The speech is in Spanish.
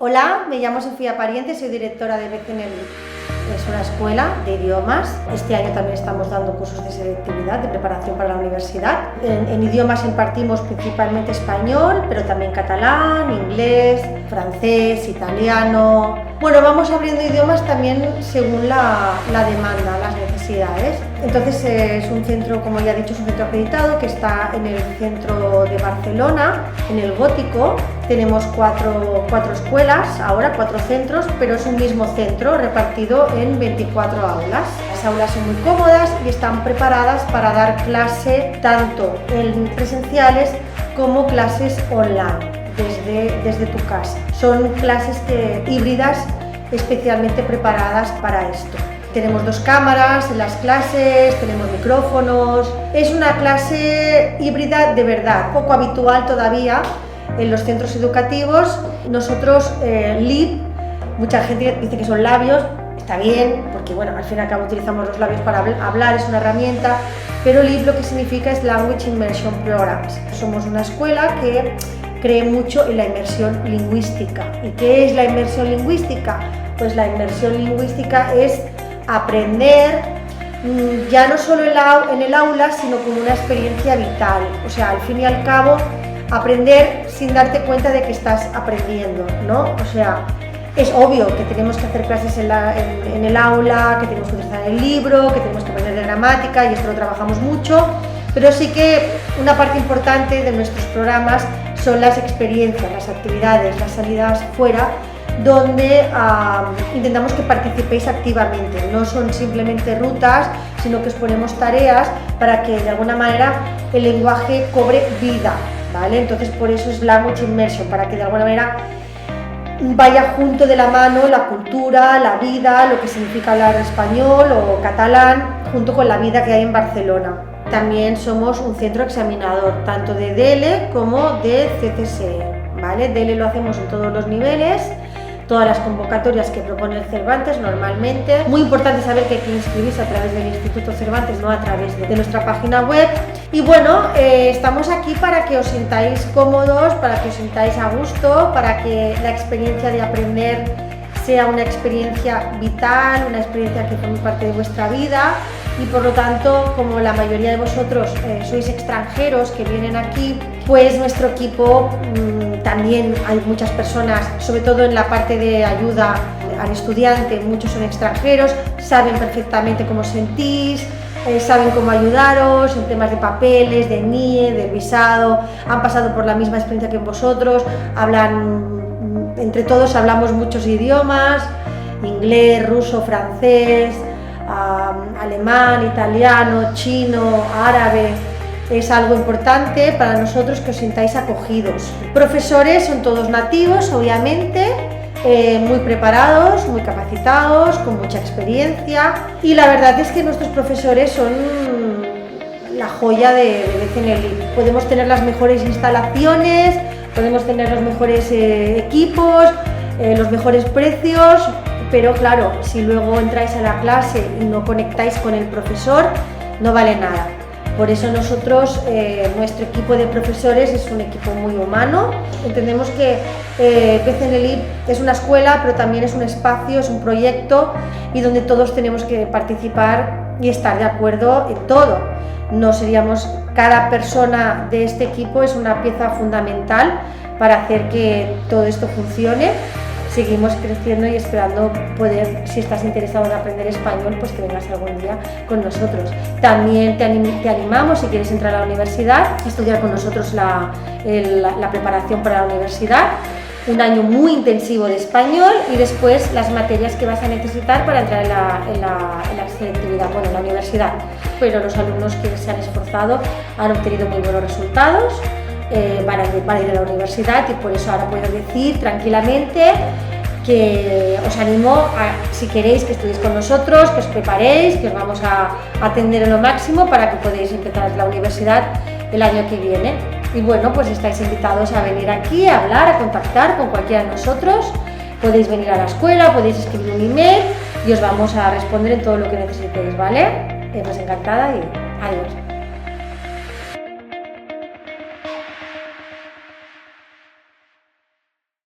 Hola, me llamo Sofía Pariente, soy directora de BCNL. Es una escuela de idiomas. Este año también estamos dando cursos de selectividad, de preparación para la universidad. En idiomas impartimos principalmente español, pero también catalán, inglés, francés, italiano. Bueno, vamos abriendo idiomas también según la demanda, las necesidades. Entonces es un centro, como ya he dicho, es un centro acreditado que está en el centro de Barcelona, en el Gótico. Tenemos cuatro escuelas, ahora 4 centros, pero es un mismo centro repartido en 24 aulas. Las aulas son muy cómodas y están preparadas para dar clase tanto en presenciales como clases online desde tu casa. Son clases híbridas especialmente preparadas para esto. Tenemos 2 cámaras en las clases, tenemos micrófonos. Es una clase híbrida de verdad, poco habitual todavía en los centros educativos. Nosotros, LIB, mucha gente dice que son labios, está bien, porque bueno, al fin y al cabo utilizamos los labios para hablar, es una herramienta, pero LIB lo que significa es Language Immersion Programs. Somos una escuela que cree mucho en la inmersión lingüística. ¿Y qué es la inmersión lingüística? Pues la inmersión lingüística es aprender ya no solo en el aula, sino como una experiencia vital. O sea, al fin y al cabo, aprender sin darte cuenta de que estás aprendiendo, ¿no? O sea, es obvio que tenemos que hacer clases en el aula, que tenemos que utilizar el libro, que tenemos que aprender de gramática, y esto lo trabajamos mucho, pero sí que una parte importante de nuestros programas son las experiencias, las actividades, las salidas fuera, donde intentamos que participéis activamente. No son simplemente rutas, sino que os ponemos tareas para que de alguna manera el lenguaje cobre vida, ¿vale? Entonces por eso es Language Immersion, para que de alguna manera vaya junto de la mano la cultura, la vida, lo que significa hablar español o catalán, junto con la vida que hay en Barcelona. También somos un centro examinador, tanto de DELE como de CCSE, ¿vale? DELE lo hacemos en todos los niveles, todas las convocatorias que propone el Cervantes normalmente. Muy importante saber que hay que inscribirse a través del Instituto Cervantes, no a través de nuestra página web. Y bueno, estamos aquí para que os sintáis cómodos, para que os sintáis a gusto, para que la experiencia de aprender sea una experiencia vital, una experiencia que forme parte de vuestra vida. Y por lo tanto, como la mayoría de vosotros sois extranjeros que vienen aquí, pues nuestro equipo también hay muchas personas, sobre todo en la parte de ayuda al estudiante, muchos son extranjeros, saben perfectamente cómo sentís, saben cómo ayudaros en temas de papeles, de NIE, del visado, han pasado por la misma experiencia que vosotros, entre todos hablamos muchos idiomas, inglés, ruso, francés, alemán, italiano, chino, árabe. Es algo importante para nosotros que os sintáis acogidos. Profesores son todos nativos, obviamente, muy preparados, muy capacitados, con mucha experiencia, y la verdad es que nuestros profesores son la joya de BCNL. Podemos tener las mejores instalaciones, podemos tener los mejores equipos, los mejores precios, pero claro, si luego entráis a la clase y no conectáis con el profesor, no vale nada. Por eso nosotros, nuestro equipo de profesores es un equipo muy humano. Entendemos que BCNL es una escuela, pero también es un espacio, es un proyecto, y donde todos tenemos que participar y estar de acuerdo en todo. No seríamos, cada persona de este equipo es una pieza fundamental para hacer que todo esto funcione. Seguimos creciendo y esperando poder, si estás interesado en aprender español, pues que vengas algún día con nosotros. También te animamos, si quieres entrar a la universidad, a estudiar con nosotros la preparación para la universidad, un año muy intensivo de español y después las materias que vas a necesitar para entrar en la selectividad, bueno, en la universidad. Pero los alumnos que se han esforzado han obtenido muy buenos resultados. Van a ir a la universidad, y por eso ahora puedo decir tranquilamente que os animo a, si queréis, que estudiéis con nosotros, que os preparéis, que os vamos a atender en lo máximo para que podáis empezar la universidad el año que viene. Y bueno, pues estáis invitados a venir aquí, a hablar, a contactar con cualquiera de nosotros. Podéis venir a la escuela, podéis escribir un email y os vamos a responder en todo lo que necesitéis, ¿vale? Pues encantada y adiós.